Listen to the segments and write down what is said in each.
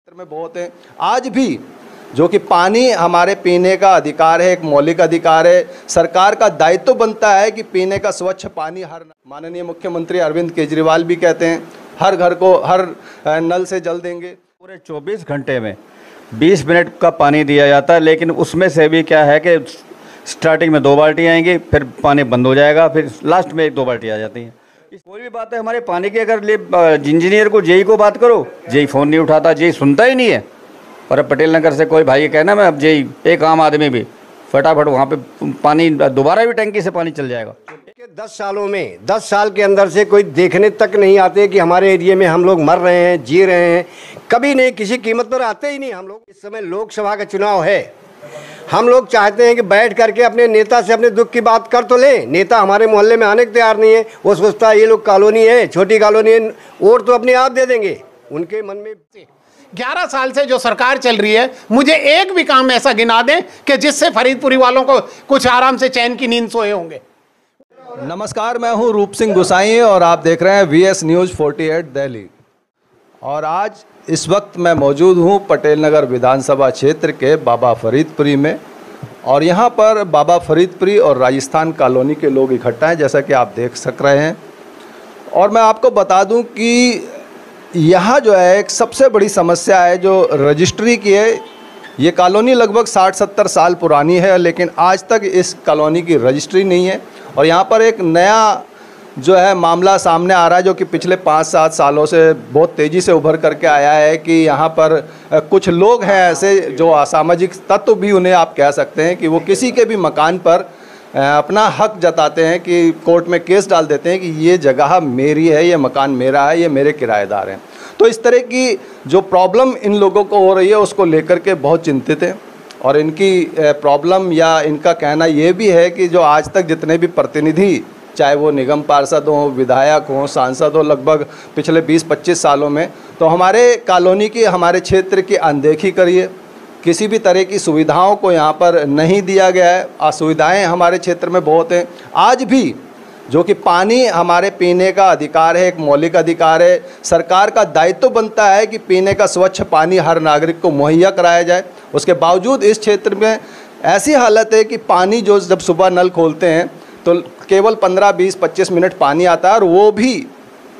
क्षेत्र में बहुत है आज भी, जो कि पानी हमारे पीने का अधिकार है, एक मौलिक अधिकार है। सरकार का दायित्व बनता है कि पीने का स्वच्छ पानी हर, माननीय मुख्यमंत्री अरविंद केजरीवाल भी कहते हैं हर घर को हर नल से जल देंगे। पूरे 24 घंटे में 20 मिनट का पानी दिया जाता है, लेकिन उसमें से भी क्या है कि स्टार्टिंग में 2 बाल्टी आएंगी, फिर पानी बंद हो जाएगा, फिर लास्ट में 1-2 बाल्टी आ जाती हैं। कोई भी बात है हमारे पानी की, अगर इंजीनियर को जेई को बात करो, जेई फ़ोन नहीं उठाता, जेई सुनता ही नहीं है। और अब पटेल नगर से कोई भाई कहना मैं अब जेई, एक आम आदमी भी फटाफट वहाँ पे पानी दोबारा भी टंकी से पानी चल जाएगा। 10 सालों में 10 साल के अंदर से कोई देखने तक नहीं आते कि हमारे एरिया में हम लोग मर रहे हैं, जी रहे हैं, कभी नहीं, किसी कीमत पर आते ही नहीं हम लोग। इस समय लोकसभा का चुनाव है, हम लोग चाहते हैं कि बैठ करके अपने नेता से अपने दुख की बात कर तो लें। नेता हमारे मोहल्ले में आने को तैयार नहीं है, वो सोचता है ये लोग कॉलोनी है, छोटी कॉलोनी है, वोट तो अपने आप दे देंगे। उनके मन में 11 साल से जो सरकार चल रही है, मुझे एक भी काम ऐसा गिना दें कि जिससे फरीदपुरी वालों को कुछ आराम से चैन की नींद सोए होंगे। नमस्कार, मैं हूं रूप सिंह गुसाई और आप देख रहे हैं वीएस न्यूज़ 48 दिल्ली। और आज इस वक्त मैं मौजूद हूं पटेल नगर विधानसभा क्षेत्र के बाबा फरीदपुरी में, और यहां पर बाबा फरीदपुरी और राजस्थान कॉलोनी के लोग इकट्ठा हैं, जैसा कि आप देख सक रहे हैं। और मैं आपको बता दूं कि यहाँ जो है एक सबसे बड़ी समस्या है जो रजिस्ट्री की है। ये कॉलोनी लगभग 60-70 साल पुरानी है, लेकिन आज तक इस कॉलोनी की रजिस्ट्री नहीं है। और यहाँ पर एक नया जो है मामला सामने आ रहा है, जो कि पिछले 5-7 सालों से बहुत तेज़ी से उभर करके आया है कि यहाँ पर कुछ लोग हैं ऐसे जो असामाजिक तत्व भी उन्हें आप कह सकते हैं कि वो किसी के भी मकान पर अपना हक जताते हैं कि कोर्ट में केस डाल देते हैं कि ये जगह मेरी है, ये मकान मेरा है, ये मेरे किराएदार हैं। तो इस तरह की जो प्रॉब्लम इन लोगों को हो रही है उसको लेकर के बहुत चिंतित हैं। और इनकी प्रॉब्लम या इनका कहना ये भी है कि जो आज तक जितने भी प्रतिनिधि, चाहे वो निगम पार्षद हों, विधायक हों, सांसद हों, लगभग पिछले 20-25 सालों में तो हमारे कॉलोनी की, हमारे क्षेत्र की अनदेखी करिए। किसी भी तरह की सुविधाओं को यहाँ पर नहीं दिया गया है। असुविधाएं हमारे क्षेत्र में बहुत हैं आज भी, जो कि पानी हमारे पीने का अधिकार है, एक मौलिक अधिकार है। सरकार का दायित्व बनता है कि पीने का स्वच्छ पानी हर नागरिक को मुहैया कराया जाए। उसके बावजूद इस क्षेत्र में ऐसी हालत है कि पानी जो जब सुबह नल खोलते हैं तो केवल 15-20-25 मिनट पानी आता है, और वो भी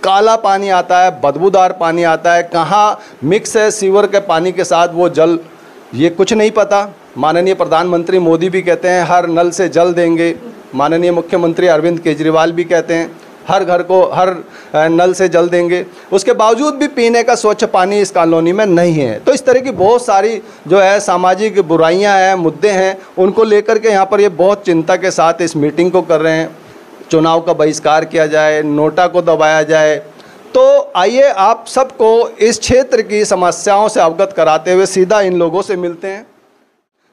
काला पानी आता है, बदबूदार पानी आता है। कहाँ मिक्स है सीवर के पानी के साथ वो जल, ये कुछ नहीं पता। माननीय प्रधानमंत्री मोदी भी कहते हैं हर नल से जल देंगे, माननीय मुख्यमंत्री अरविंद केजरीवाल भी कहते हैं हर घर को हर नल से जल देंगे। उसके बावजूद भी पीने का स्वच्छ पानी इस कॉलोनी में नहीं है। तो इस तरह की बहुत सारी जो है सामाजिक बुराइयां हैं, मुद्दे हैं, उनको लेकर के यहाँ पर ये बहुत चिंता के साथ इस मीटिंग को कर रहे हैं। चुनाव का बहिष्कार किया जाए, नोटा को दबाया जाए। तो आइए आप सबको इस क्षेत्र की समस्याओं से अवगत कराते हुए सीधा इन लोगों से मिलते हैं।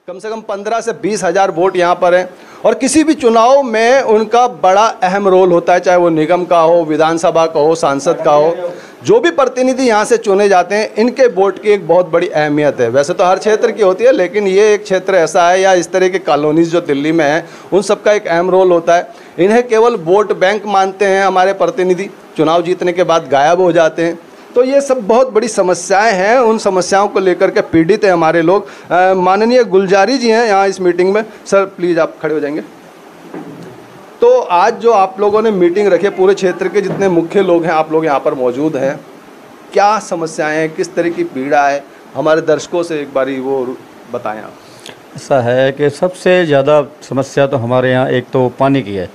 कम से कम 15 से 20 हज़ार वोट यहाँ पर हैं, और किसी भी चुनाव में उनका बड़ा अहम रोल होता है, चाहे वो निगम का हो, विधानसभा का हो, सांसद का हो। जो भी प्रतिनिधि यहाँ से चुने जाते हैं, इनके वोट की एक बहुत बड़ी अहमियत है। वैसे तो हर क्षेत्र की होती है, लेकिन ये एक क्षेत्र ऐसा है, या इस तरह के कॉलोनीज जो दिल्ली में हैं, उन सबका एक अहम रोल होता है। इन्हें केवल वोट बैंक मानते हैं हमारे प्रतिनिधि, चुनाव जीतने के बाद गायब हो जाते हैं। तो ये सब बहुत बड़ी समस्याएं हैं, उन समस्याओं को लेकर के पीड़ित हैं हमारे लोग। माननीय गुलजारी जी हैं यहाँ इस मीटिंग में। सर प्लीज़ आप खड़े हो जाएंगे। तो आज जो आप लोगों ने मीटिंग रखी है, पूरे क्षेत्र के जितने मुख्य लोग हैं आप लोग यहाँ पर मौजूद हैं, क्या समस्याएं हैं, किस तरह की पीड़ा है, हमारे दर्शकों से एक बारी वो बताएं आप। ऐसा है कि सबसे ज़्यादा समस्या तो हमारे यहाँ एक तो पानी की है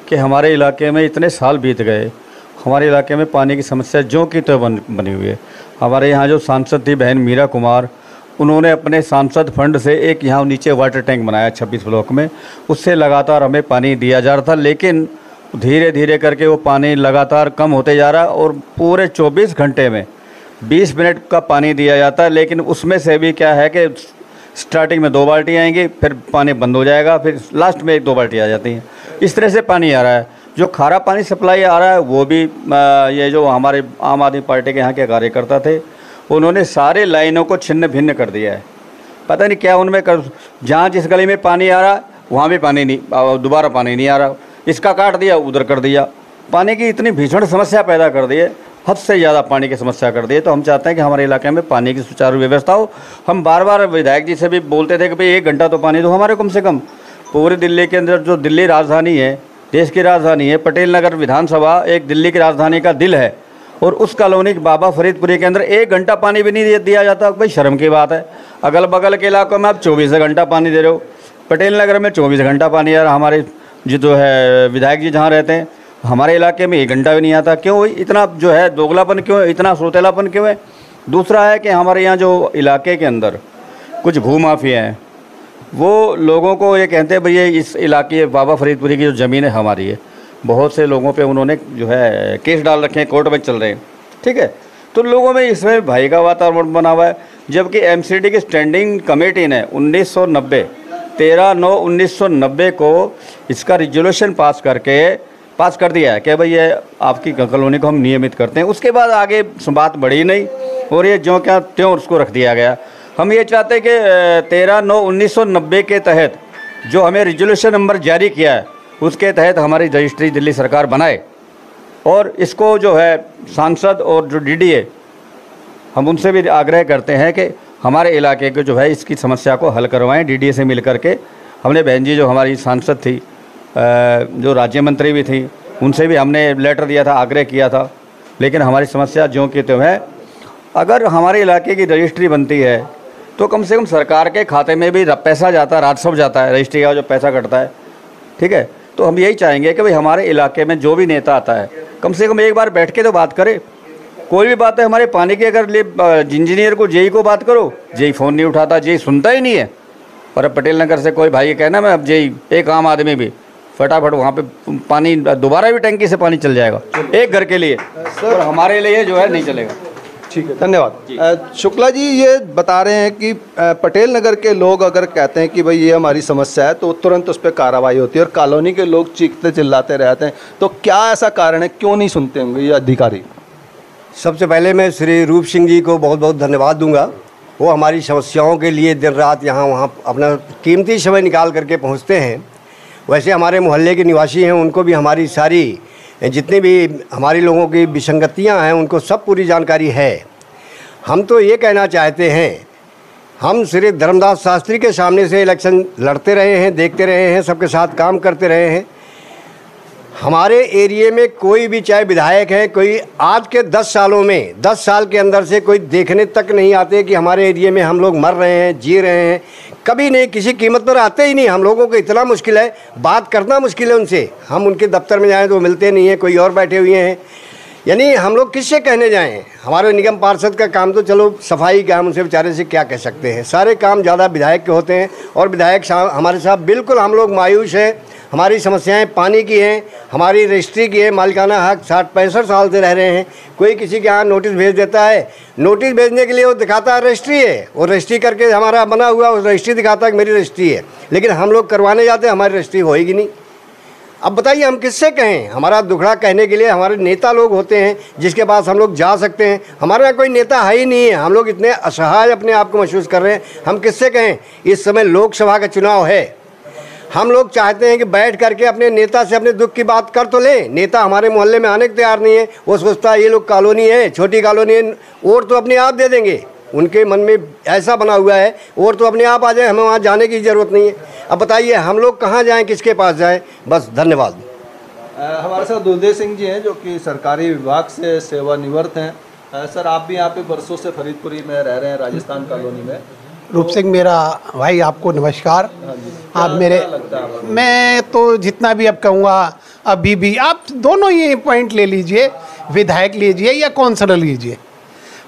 कि हमारे इलाके में इतने साल बीत गए, हमारे इलाके में पानी की समस्या जो की तो बनी हुई है। हमारे यहाँ जो सांसद थी बहन मीरा कुमार, उन्होंने अपने सांसद फंड से एक यहाँ नीचे वाटर टैंक बनाया 26 ब्लॉक में, उससे लगातार हमें पानी दिया जा रहा था, लेकिन धीरे धीरे करके वो पानी लगातार कम होते जा रहा है। और पूरे 24 घंटे में 20 मिनट का पानी दिया जाता है, लेकिन उसमें से भी क्या है कि स्टार्टिंग में 2 बाल्टी आएंगी, फिर पानी बंद हो जाएगा, फिर लास्ट में 1-2 बाल्टी आ जाती हैं। इस तरह से पानी आ रहा है। जो खारा पानी सप्लाई आ रहा है वो भी ये जो हमारे आम आदमी पार्टी के यहाँ के कार्यकर्ता थे, उन्होंने सारे लाइनों को छिन्न भिन्न कर दिया है। पता नहीं क्या उनमें कर, जहाँ जिस गली में पानी आ रहा वहाँ भी पानी नहीं, दोबारा पानी नहीं आ रहा, इसका काट दिया उधर कर दिया। पानी की इतनी भीषण समस्या पैदा कर दी है। हद से ज़्यादा पानी की समस्या कर दी है। तो हम चाहते हैं कि हमारे इलाके में पानी की सुचारू व्यवस्था हो। हम बार बार विधायक जी से भी बोलते थे कि भाई 1 घंटा तो पानी दो हमारे, कम से कम। पूरे दिल्ली के अंदर जो दिल्ली राजधानी है, देश की राजधानी है, पटेल नगर विधानसभा एक दिल्ली की राजधानी का दिल है, और उस कॉलोनी बाबा फरीदपुरी के अंदर 1 घंटा पानी भी नहीं दिया जाता। भाई शर्म की बात है। अगल बगल के इलाकों में आप 24 घंटा पानी दे रहे हो, पटेल नगर में 24 घंटा पानी आ रहा। हमारे जो है विधायक जी जहाँ रहते हैं, हमारे इलाके में 1 घंटा भी नहीं आता। क्यों? इतना जो है दोगलापन क्यों है, इतना सोतेलापन क्यों है? दूसरा है कि हमारे यहाँ जो इलाके के अंदर कुछ भूमाफिया हैं, वो लोगों को ये कहते हैं भैया इस इलाके बाबा फरीदपुरी की जो ज़मीन है हमारी है। बहुत से लोगों पे उन्होंने जो है केस डाल रखे हैं, कोर्ट में चल रहे हैं, ठीक है। तो लोगों में इसमें भाई का वातावरण बना हुआ है। जबकि एमसीडी की स्टैंडिंग कमेटी ने 13/9/1990 को इसका रिजोल्यूशन पास कर दिया है कि भाई ये आपकी कॉलोनी को हम नियमित करते हैं। उसके बाद आगे बात बढ़ी नहीं, और ये जो क्या त्यों उसको रख दिया गया। हम ये चाहते हैं कि 13/9/1990 के तहत जो हमें रिजोल्यूशन नंबर जारी किया है, उसके तहत हमारी रजिस्ट्री दिल्ली सरकार बनाए, और इसको जो है सांसद और जो डीडीए, हम उनसे भी आग्रह करते हैं कि हमारे इलाके को जो है इसकी समस्या को हल करवाएं डीडीए से मिल करके। हमने बहन जी जो हमारी सांसद थी, जो राज्य मंत्री भी थी, उनसे भी हमने लेटर दिया था, आग्रह किया था, लेकिन हमारी समस्या ज्यों की त्यों है। अगर हमारे इलाके की रजिस्ट्री बनती है तो कम से कम सरकार के खाते में भी पैसा जाता है, राजस्व जाता है, रजिस्ट्री का जो पैसा कटता है, ठीक है। तो हम यही चाहेंगे कि भाई हमारे इलाके में जो भी नेता आता है, कम से कम एक बार बैठ के तो बात करे। कोई भी बात है हमारे पानी की, अगर इंजीनियर को, जेई को बात करो, जेई फ़ोन नहीं उठाता, जेई सुनता ही नहीं है। और अब पटेल नगर से कोई भाई कहना मैं अब जेई, एक आम आदमी भी फटाफट वहाँ पे पानी दोबारा भी टंकी से पानी चल जाएगा एक घर के लिए, और हमारे लिए जो है नहीं चलेगा। ठीक है, धन्यवाद। शुक्ला जी ये बता रहे हैं कि पटेल नगर के लोग अगर कहते हैं कि भाई ये हमारी समस्या है तो तुरंत उस पर कार्रवाई होती है, और कॉलोनी के लोग चीखते चिल्लाते रहते हैं। तो क्या ऐसा कारण है, क्यों नहीं सुनते होंगे ये अधिकारी? सबसे पहले मैं श्री रूप सिंह जी को बहुत बहुत धन्यवाद दूंगा। वो हमारी समस्याओं के लिए दिन रात यहाँ वहाँ अपना कीमती समय निकाल करके पहुँचते हैं। वैसे हमारे मोहल्ले के निवासी हैं, उनको भी हमारी सारी जितनी भी हमारी लोगों की विसंगतियाँ हैं उनको सब पूरी जानकारी है। हम तो ये कहना चाहते हैं, हम श्री धर्मदास शास्त्री के सामने से इलेक्शन लड़ते रहे हैं, देखते रहे हैं, सबके साथ काम करते रहे हैं। हमारे एरिए में कोई भी चाहे विधायक है, कोई आज के 10 सालों में 10 साल के अंदर से कोई देखने तक नहीं आते कि हमारे एरिए में हम लोग मर रहे हैं, जी रहे हैं। कभी नहीं, किसी कीमत पर आते ही नहीं। हम लोगों को इतना मुश्किल है, बात करना मुश्किल है उनसे। हम उनके दफ्तर में जाएं तो मिलते नहीं हैं, कोई और बैठे हुए हैं। यानी हम लोग किससे कहने जाएं? हमारे निगम पार्षद का काम तो चलो सफाई का, हम उनसे बेचारे से क्या कह सकते हैं। सारे काम ज़्यादा विधायक के होते हैं, और विधायक हमारे साथ बिल्कुल हम लोग मायूस हैं। हमारी समस्याएं पानी की हैं, हमारी रजिस्ट्री की है, मालिकाना हक 60-65 साल से रह रहे हैं। कोई किसी के यहाँ नोटिस भेज देता है, नोटिस भेजने के लिए वो दिखाता है रजिस्ट्री है, और रजिस्ट्री करके हमारा बना हुआ उस रजिस्ट्री दिखाता है कि मेरी रजिस्ट्री है, लेकिन हम लोग करवाने जाते हैं, हमारी रजिस्ट्री होएगी नहीं। अब बताइए हम किससे कहें? हमारा दुखड़ा कहने के लिए हमारे नेता लोग होते हैं जिसके पास हम लोग जा सकते हैं। हमारे यहाँ कोई नेता है ही नहीं है। हम लोग इतने असहाय अपने आप को महसूस कर रहे हैं, हम किससे कहें? इस समय लोकसभा का चुनाव है। हम लोग चाहते हैं कि बैठ करके अपने नेता से अपने दुख की बात कर तो लें। नेता हमारे मोहल्ले में आने को तैयार नहीं है। वो सोचता है ये लोग कॉलोनी है, छोटी कॉलोनी है, वोट तो अपने आप दे देंगे। उनके मन में ऐसा बना हुआ है, वोट तो अपने आप आ जाए, हमें वहाँ जाने की ज़रूरत नहीं है। अब बताइए हम लोग कहाँ जाएं, किसके पास जाएं? बस धन्यवाद। हमारे साथ दुर्देव सिंह जी हैं जो कि सरकारी विभाग से सेवानिवृत्त हैं। सर आप भी यहाँ पे बरसों से फरीदपुरी में रह रहे हैं, राजस्थान कॉलोनी में। रूप सिंह मेरा भाई, आपको नमस्कार। आप मेरे, मैं तो जितना भी अब कहूँगा, अभी भी आप दोनों ये पॉइंट ले लीजिए, विधायक लीजिए या काउंसलर लीजिए।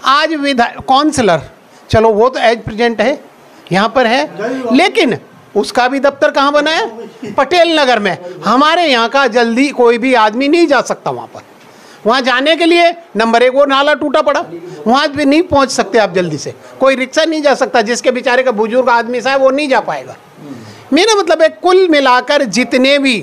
आज विधायक काउंसलर चलो वो तो एज प्रेजेंट है, यहाँ पर है, लेकिन उसका भी दफ्तर कहाँ बना है? पटेल नगर में। हमारे यहाँ का जल्दी कोई भी आदमी नहीं जा सकता वहाँ पर। वहाँ जाने के लिए नंबर 1 वो नाला टूटा पड़ा, वहाँ भी नहीं पहुँच सकते आप जल्दी से। कोई रिक्शा नहीं जा सकता, जिसके बेचारे का बुजुर्ग आदमी साहब वो नहीं जा पाएगा। मेरा मतलब है कुल मिलाकर जितने भी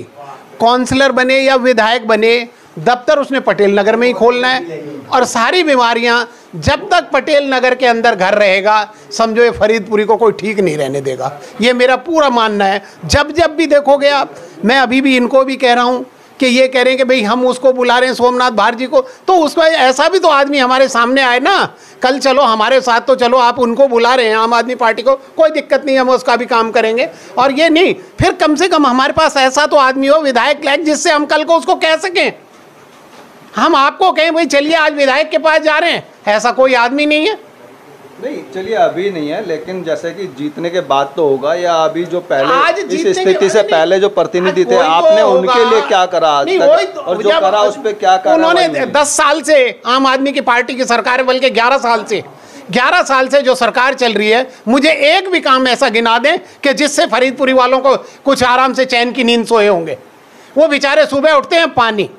काउंसलर बने या विधायक बने, दफ्तर उसने पटेल नगर में ही खोलना है। और सारी बीमारियां जब तक पटेल नगर के अंदर घर रहेगा, समझो ये फरीदपुरी को कोई ठीक नहीं रहने देगा। ये मेरा पूरा मानना है। जब जब भी देखोगे आप, मैं अभी भी इनको भी कह रहा हूँ कि ये कह रहे हैं कि भाई हम उसको बुला रहे हैं सोमनाथ भारती को, तो उसको ऐसा भी तो आदमी हमारे सामने आए ना। कल चलो हमारे साथ, तो चलो आप उनको बुला रहे हैं आम आदमी पार्टी को, कोई दिक्कत नहीं, हम उसका भी काम करेंगे। और ये नहीं, फिर कम से कम हमारे पास ऐसा तो आदमी हो विधायक लायक जिससे हम कल को उसको कह सकें। हम आपको कहें भाई चलिए आज विधायक के पास जा रहे हैं, ऐसा कोई आदमी नहीं है। नहीं चलिए अभी नहीं है, लेकिन जैसे कि जीतने के बाद तो होगा, या अभी जो आज पहले इस जीतने स्थिति से पहले जो प्रतिनिधि थे आपने उनके लिए क्या करा आज तक, और जो करा उस पे क्या करा? उन्होंने 10 साल से आम आदमी की पार्टी की सरकार है, बल्कि 11 साल से जो सरकार चल रही है, मुझे एक भी काम ऐसा गिना दें कि जिससे फरीदपुरी वालों को कुछ आराम से चैन की नींद सोए होंगे। वो बेचारे सुबह उठते हैं पानी,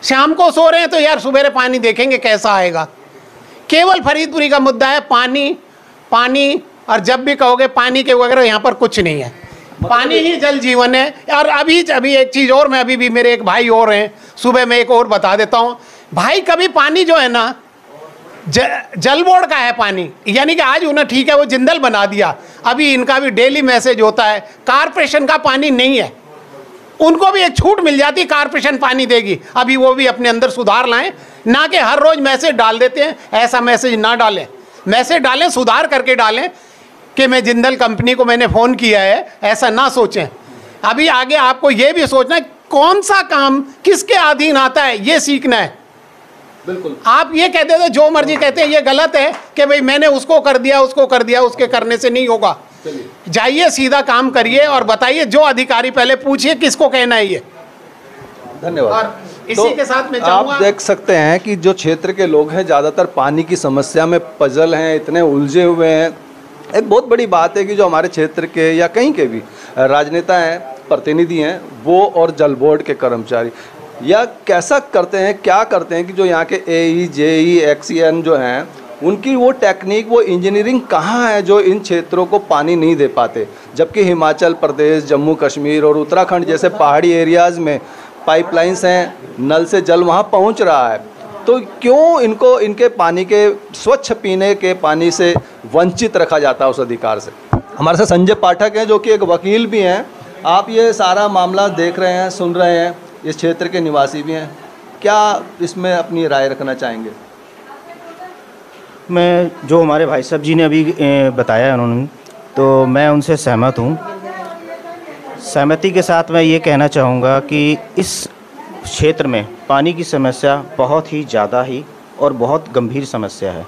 शाम को सो रहे हैं तो यार सुबह पानी देखेंगे कैसा आएगा। केवल फरीदपुरी का मुद्दा है पानी, पानी, और जब भी कहोगे पानी के वगैरह यहाँ पर कुछ नहीं है। पानी ही जल जीवन है। और अभी एक चीज़ और, मैं अभी भी मेरे एक भाई और हैं, सुबह में एक और बता देता हूँ भाई, कभी पानी जो है ना जल बोर्ड का है पानी, यानी कि आज उन्हें ठीक है वो जिंदल बना दिया, अभी इनका भी डेली मैसेज होता है कारपोरेशन का पानी नहीं है। उनको भी एक छूट मिल जाती, कारपोरेशन पानी देगी। अभी वो भी अपने अंदर सुधार लाएं, ना कि हर रोज मैसेज डाल देते हैं, ऐसा मैसेज ना डालें। मैसेज डालें, सुधार करके डालें कि मैं जिंदल कंपनी को मैंने फ़ोन किया है, ऐसा ना सोचें। अभी आगे आपको ये भी सोचना है कौन सा काम किसके अधीन आता है, ये सीखना है। बिल्कुल, आप ये कहते थे जो मर्जी कहते हैं, ये गलत है कि भाई मैंने उसको कर दिया, उसके करने से नहीं होगा। जाइए सीधा काम करिए और बताइए, जो अधिकारी पहले पूछिए किसको कहना है ये। धन्यवाद। और इसी के साथ में आप देख सकते हैं कि जो क्षेत्र के लोग हैं ज़्यादातर पानी की समस्या में पजल हैं, इतने उलझे हुए हैं। एक बहुत बड़ी बात है कि जो हमारे क्षेत्र के या कहीं के भी राजनेता हैं, प्रतिनिधि हैं, वो और जल बोर्ड के कर्मचारी या कैसा करते हैं, क्या करते हैं कि जो यहाँ के AE, JE, XEN जो हैं, उनकी वो टेक्निक, वो इंजीनियरिंग कहाँ है जो इन क्षेत्रों को पानी नहीं दे पाते। जबकि हिमाचल प्रदेश, जम्मू कश्मीर और उत्तराखंड जैसे पहाड़ी एरियाज़ में पाइपलाइंस हैं, नल से जल वहाँ पहुँच रहा है, तो क्यों इनको इनके पानी के स्वच्छ पीने के पानी से वंचित रखा जाता है उस अधिकार से? हमारे साथ संजय पाठक हैं जो कि एक वकील भी हैं। आप ये सारा मामला देख रहे हैं, सुन रहे हैं, इस क्षेत्र के निवासी भी हैं, क्या इसमें अपनी राय रखना चाहेंगे? मैं जो हमारे भाई साहब जी ने अभी बताया उन्होंने, तो मैं उनसे सहमत हूँ। सहमति के साथ मैं ये कहना चाहूँगा कि इस क्षेत्र में पानी की समस्या बहुत ही ज़्यादा ही और बहुत गंभीर समस्या है।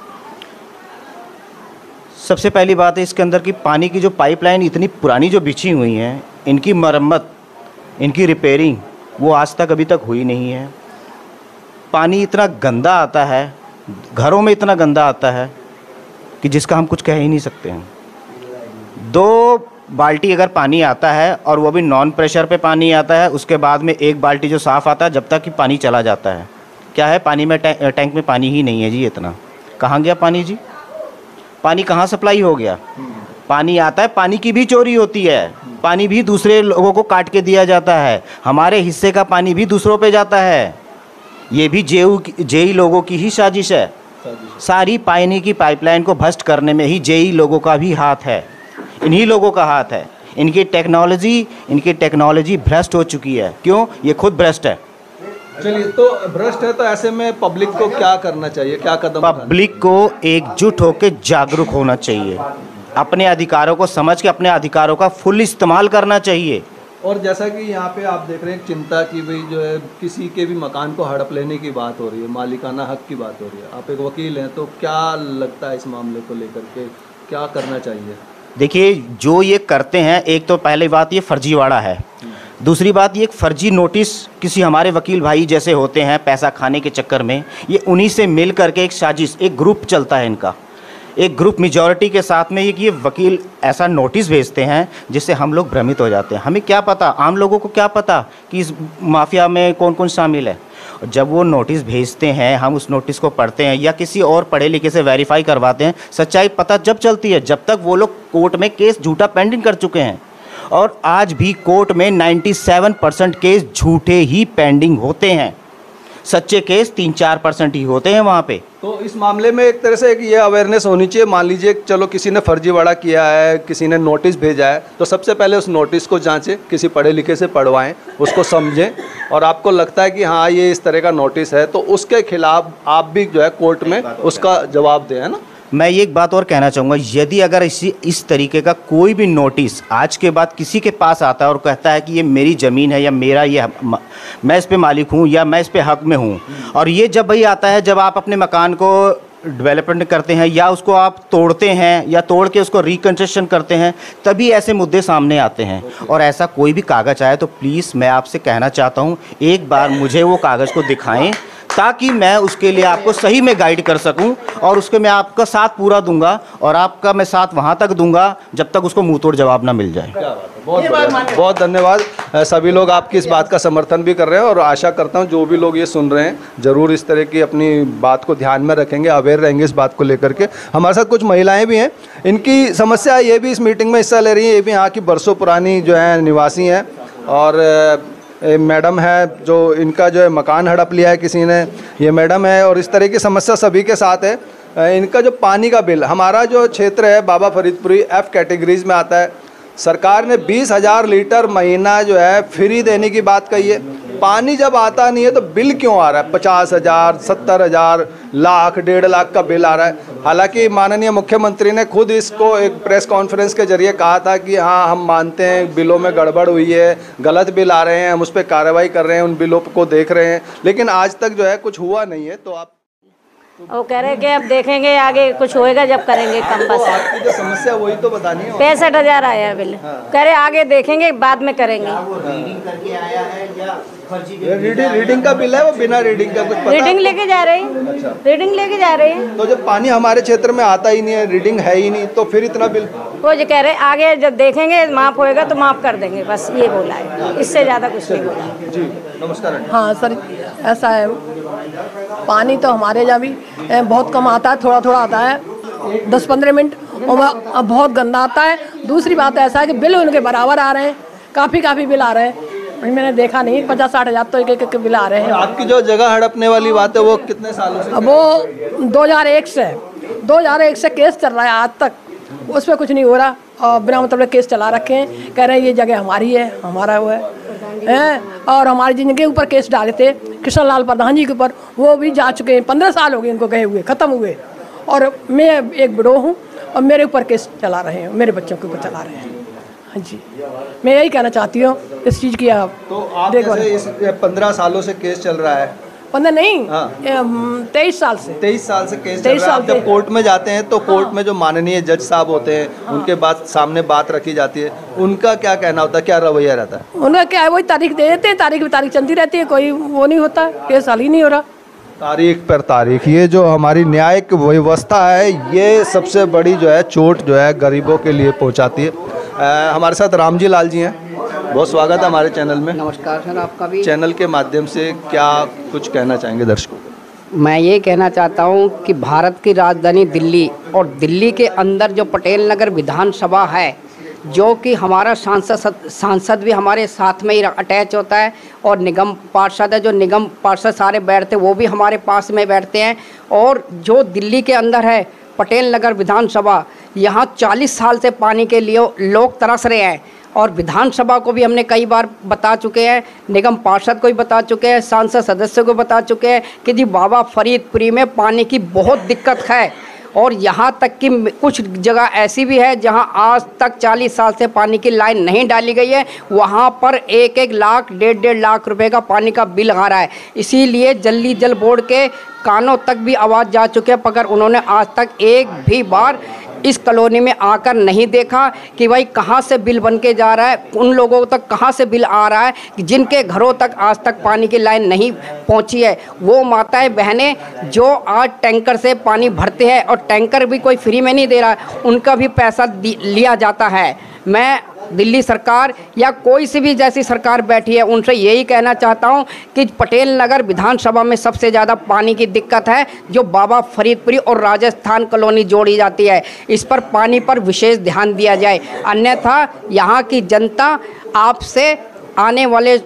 सबसे पहली बात है इसके अंदर कि पानी की जो पाइपलाइन इतनी पुरानी जो बिछी हुई हैं, इनकी मरम्मत, इनकी रिपेयरिंग वो आज तक अभी तक हुई नहीं है। पानी इतना गंदा आता है, घरों में इतना गंदा आता है कि जिसका हम कुछ कह ही नहीं सकते हैं। 2 बाल्टी अगर पानी आता है और वो भी नॉन प्रेशर पे पानी आता है, उसके बाद में 1 बाल्टी जो साफ़ आता है, जब तक कि पानी चला जाता है। क्या है, पानी में टैंक में पानी ही नहीं है जी। इतना कहाँ गया पानी जी? पानी कहाँ सप्लाई हो गया? पानी आता है, पानी की भी चोरी होती है, पानी भी दूसरे लोगों को काट के दिया जाता है, हमारे हिस्से का पानी भी दूसरों पे जाता है। ये भी जेई लोगों की ही साजिश है। सारी पानी की पाइपलाइन को भ्रष्ट करने में ही जेई लोगों का भी हाथ है, इन्हीं लोगों का हाथ है। इनकी टेक्नोलॉजी भ्रष्ट हो चुकी है। क्यों? ये खुद भ्रष्ट है। चलिए, तो भ्रष्ट है तो ऐसे में पब्लिक को क्या करना चाहिए, क्या कदम? पब्लिक को एकजुट होकर जागरूक होना चाहिए, अपने अधिकारों को समझ के अपने अधिकारों का फुल इस्तेमाल करना चाहिए। और जैसा कि यहाँ पे आप देख रहे हैं चिंता की भी जो है, किसी के भी मकान को हड़प लेने की बात हो रही है, मालिकाना हक की बात हो रही है। आप एक वकील हैं, तो क्या लगता है इस मामले को लेकर के क्या करना चाहिए? देखिए, जो ये करते हैं, एक तो पहली बात ये फर्जीवाड़ा है, दूसरी बात ये एक फर्जी नोटिस किसी हमारे वकील भाई जैसे होते हैं पैसा खाने के चक्कर में, ये उन्हीं से मिल करके एक साजिश, एक ग्रुप चलता है इनका, एक ग्रुप मेजॉरिटी के साथ में ये वकील ऐसा नोटिस भेजते हैं जिससे हम लोग भ्रमित हो जाते हैं। हमें क्या पता, आम लोगों को क्या पता कि इस माफिया में कौन कौन शामिल है। जब वो नोटिस भेजते हैं, हम उस नोटिस को पढ़ते हैं या किसी और पढ़े लिखे से वेरीफाई करवाते हैं, सच्चाई पता जब चलती है, जब तक वो लोग कोर्ट में केस झूठा पेंडिंग कर चुके हैं। और आज भी कोर्ट में 97% केस झूठे ही पेंडिंग होते हैं। सच्चे केस 3-4% ही होते हैं वहाँ पे। तो इस मामले में एक तरह से एक ये अवेयरनेस होनी चाहिए, मान लीजिए चलो किसी ने फर्जीवाड़ा किया है, किसी ने नोटिस भेजा है, तो सबसे पहले उस नोटिस को जांचें, किसी पढ़े लिखे से पढ़वाएं, उसको समझें, और आपको लगता है कि हाँ ये इस तरह का नोटिस है तो उसके खिलाफ आप भी जो है कोर्ट में उसका जवाब दें, है ना। मैं ये एक बात और कहना चाहूँगा, यदि अगर इस तरीके का कोई भी नोटिस आज के बाद किसी के पास आता है और कहता है कि ये मेरी ज़मीन है या मेरा ये मैं इस पे मालिक हूँ या मैं इस पे हक में हूँ, और ये जब भाई आता है जब आप अपने मकान को डेवलपमेंट करते हैं या उसको आप तोड़ते हैं या तोड़ के उसको रिकन्स्ट्रक्शन करते हैं, तभी ऐसे मुद्दे सामने आते हैं। और ऐसा कोई भी कागज़ आए तो प्लीज़ मैं आपसे कहना चाहता हूँ, एक बार मुझे वो कागज़ को दिखाएं ताकि मैं उसके लिए आपको सही में गाइड कर सकूं, और उसके मैं आपका साथ पूरा दूंगा और आपका मैं साथ वहां तक दूंगा जब तक उसको मुंह तोड़ जवाब ना मिल जाए। बहुत धन्यवाद। सभी लोग आपकी इस बात का समर्थन भी कर रहे हैं, और आशा करता हूं जो भी लोग ये सुन रहे हैं ज़रूर इस तरह की अपनी बात को ध्यान में रखेंगे, अवेयर रहेंगे इस बात को लेकर के। हमारे साथ कुछ महिलाएं भी हैं, इनकी समस्या ये भी इस मीटिंग में हिस्सा ले रही हैं, ये भी यहाँ की बरसों पुरानी जो है निवासी हैं, और मैडम है जो इनका जो है मकान हड़प लिया है किसी ने, ये मैडम है, और इस तरह की समस्या सभी के साथ है। इनका जो पानी का बिल, हमारा जो क्षेत्र है बाबा फरीदपुरी F कैटेगरीज में आता है, सरकार ने 20,000 लीटर महीना जो है फ्री देने की बात कही है। पानी जब आता नहीं है तो बिल क्यों आ रहा है? 50,000, 70,000, लाख, 1.5 लाख का बिल आ रहा है। हालांकि माननीय मुख्यमंत्री ने खुद इसको एक प्रेस कॉन्फ्रेंस के जरिए कहा था कि हाँ हम मानते हैं बिलों में गड़बड़ हुई है, गलत बिल आ रहे हैं, हम उस पर कार्रवाई कर रहे हैं, उन बिलों को देख रहे हैं, लेकिन आज तक जो है कुछ हुआ नहीं है। तो आप वो कह रहे कि अब देखेंगे आगे कुछ होएगा जब करेंगे कम बस। आपकी जो समस्या वही तो बतानी है। 65,000 आया बिल। कह रहे आगे देखेंगे बाद में करेंगे। रीडिंग का बिल है, वो बिना रीडिंग का कुछ पता? रीडिंग लेके जा रहे हैं। अच्छा। रीडिंग लेके जा रहे हैं। तो जब पानी हमारे क्षेत्र में आता ही नहीं है, रीडिंग है ही नहीं, तो फिर इतना बिल? वो जो कह रहे आगे जब देखेंगे माफ होएगा तो माफ कर देंगे, बस ये बोला है, इससे ज़्यादा कुछ नहीं बोला। जी नमस्कार। हाँ सर, ऐसा है, पानी तो हमारे यहाँ भी बहुत कम आता है, थोड़ा थोड़ा आता है, 10-15 मिनट, और बहुत गंदा आता है। दूसरी बात ऐसा है कि बिल उनके बराबर आ रहे हैं, काफ़ी बिल आ रहे हैं, मैंने देखा नहीं 50-60 हज़ार तो एक बिल आ रहे हैं। आपकी जो जगह हड़पने वाली बात है वो कितने सालों से? वो 2001 से केस चल रहा है आज तक, उस पर कुछ नहीं हो रहा, और बिना मतलब केस चला रखे हैं, कह रहे हैं ये जगह हमारी है, हमारा वो है। और हमारे जिनके ऊपर केस डाले थे कृष्ण लाल प्रधान जी के ऊपर, वो भी जा चुके हैं, 15 साल हो गए इनको गए हुए, ख़त्म हुए, और मैं एक विडो हूँ और मेरे ऊपर केस चला रहे हैं, मेरे बच्चों के ऊपर चला रहे हैं। हाँ जी, मैं यही कहना चाहती हूँ इस चीज़ की। आप तो आप जैसे इस 15 सालों से केस चल रहा है? 15 नहीं, 23 साल से। 23 साल से केस चल रहा है। आप जब कोर्ट में जाते हैं तो कोर्ट में जो माननीय जज साहब होते हैं उनके बाद सामने बात रखी जाती है, उनका क्या कहना होता है, क्या रवैया रहता है? उनका क्या है, वही तारीख दे देते हैं, तारीख चलती रहती है, कोई वो नहीं होता, केस हल ही नहीं हो रहा। तारीख पर तारीख, ये जो हमारी न्यायिक व्यवस्था है ये सबसे बड़ी जो है चोट जो है गरीबों के लिए पहुंचाती है। हमारे साथ रामजी लाल जी हैं, बहुत स्वागत है हमारे चैनल में। नमस्कार सर, आपका भी। चैनल के माध्यम से क्या कुछ कहना चाहेंगे दर्शकों को? मैं ये कहना चाहता हूँ कि भारत की राजधानी दिल्ली और दिल्ली के अंदर जो पटेल नगर विधानसभा है, जो कि हमारा सांसद भी हमारे साथ में ही अटैच होता है, और निगम पार्षद है, जो निगम पार्षद सारे बैठते हैं वो भी हमारे पास में बैठते हैं। और जो दिल्ली के अंदर है पटेल नगर विधानसभा, यहाँ 40 साल से पानी के लिए लोग तरस रहे हैं, और विधानसभा को भी हमने कई बार बता चुके हैं, निगम पार्षद को भी बता चुके हैं, सांसद सदस्यों को बता चुके हैं कि जी बाबा फरीदपुरी में पानी की बहुत दिक्कत है। और यहाँ तक कि कुछ जगह ऐसी भी है जहाँ आज तक 40 साल से पानी की लाइन नहीं डाली गई है, वहाँ पर 1-1 लाख 1.5 लाख रुपए का पानी का बिल आ रहा है। इसीलिए जल बोर्ड के कानों तक भी आवाज़ जा चुके हैं, मगर उन्होंने आज तक एक भी बार इस कॉलोनी में आकर नहीं देखा कि भाई कहाँ से बिल बन के जा रहा है, उन लोगों तक कहाँ से बिल आ रहा है कि जिनके घरों तक आज तक पानी की लाइन नहीं पहुँची है। वो माताएं बहनें जो आज टैंकर से पानी भरते हैं, और टैंकर भी कोई फ्री में नहीं दे रहा है, उनका भी पैसा लिया जाता है। मैं दिल्ली सरकार या कोई सी भी जैसी सरकार बैठी है उनसे यही कहना चाहता हूं कि पटेल नगर विधानसभा में सबसे ज़्यादा पानी की दिक्कत है, जो बाबा फरीदपुरी और राजस्थान कॉलोनी जोड़ी जाती है, इस पर पानी पर विशेष ध्यान दिया जाए। अन्यथा यहाँ की जनता आपसे आने वाले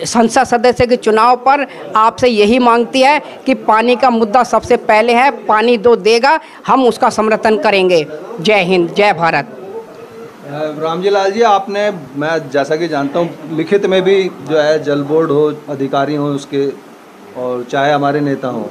संसद सदस्य के चुनाव पर आपसे यही मांगती है कि पानी का मुद्दा सबसे पहले है, पानी जो देगा हम उसका समर्थन करेंगे। जय हिंद, जय भारत। रामजी लाल जी, आपने, मैं जैसा कि जानता हूँ, लिखित में भी जो है जल बोर्ड हो, अधिकारी हो उसके, और चाहे हमारे नेता हों,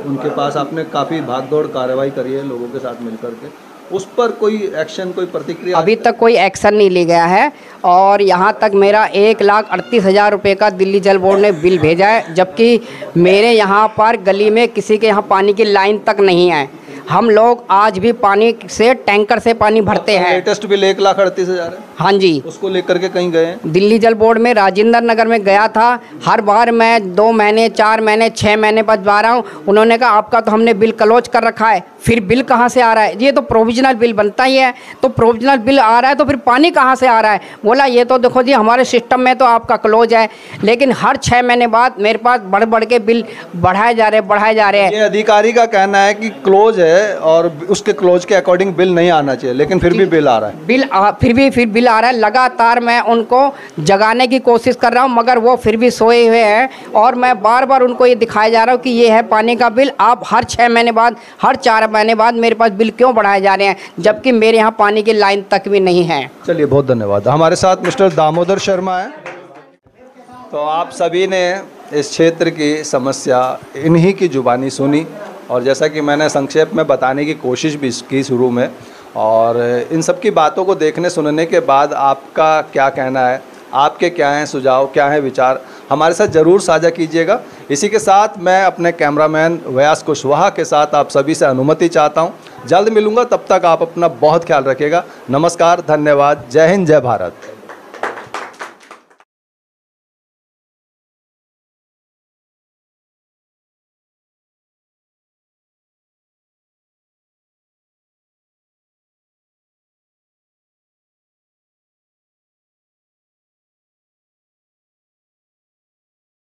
उनके पास आपने काफ़ी भागदौड़ कार्रवाई करी है लोगों के साथ मिलकर के, उस पर कोई एक्शन, कोई प्रतिक्रिया? अभी तक कोई एक्शन नहीं लिया गया है और यहाँ तक मेरा 1,38,000 रुपये का दिल्ली जल बोर्ड ने बिल भेजा है, जबकि मेरे यहाँ पर गली में किसी के यहाँ पानी की लाइन तक नहीं है। हम लोग आज भी पानी से टैंकर से पानी भरते हैं। लेटेस्ट बिल 1,38,000 है। हाँ जी, उसको लेकर के कहीं गए हैं? दिल्ली जल बोर्ड में राजेंद्र नगर में गया था। हर बार मैं 2 महीने, 4 महीने, 6 महीने बाद जा रहा हूँ। उन्होंने कहा आपका तो हमने बिल क्लोज कर रखा है। फिर बिल कहाँ से आ रहा है? ये तो प्रोविजनल बिल बनता ही है, तो प्रोविजनल बिल आ रहा है तो फिर पानी कहाँ से आ रहा है? बोला ये तो देखो जी हमारे सिस्टम में तो आपका क्लोज है, लेकिन हर 6 महीने बाद मेरे पास बढ़ बढ़ के बिल बढ़ाए जा रहे हैं। ये अधिकारी का कहना है कि क्लोज है और उसके क्लोज के अकॉर्डिंग बिल नहीं आना चाहिए, लेकिन फिर भी बिल आ रहा है। फिर बिल आ रहा है। लगातार मैं उनको जगाने की कोशिश कर रहा हूँ मगर वो फिर भी सोए हुए हैं और मैं बार बार उनको ये दिखाया जा रहा हूँ कि ये है पानी का बिल। आप हर 6 महीने बाद, हर 4 महीने बाद मेरे पास बिल क्यों बढ़ाए जा रहे हैं, जबकि मेरे यहाँ पानी की लाइन तक भी नहीं है। चलिए, बहुत धन्यवाद। हमारे साथ मिस्टर दामोदर शर्मा हैं। तो आप सभी ने इस क्षेत्र की समस्या इन्हीं की जुबानी सुनी और जैसा कि मैंने संक्षेप में बताने की कोशिश भी की शुरू में, और इन सब की बातों को देखने सुनने के बाद आपका क्या कहना है, आपके क्या हैं सुझाव, क्या हैं विचार, हमारे साथ ज़रूर साझा कीजिएगा। इसी के साथ मैं अपने कैमरामैन व्यास कुशवाहा के साथ आप सभी से अनुमति चाहता हूं। जल्द मिलूंगा, तब तक आप अपना बहुत ख्याल रखिएगा। नमस्कार, धन्यवाद, जय हिंद, जय भारत।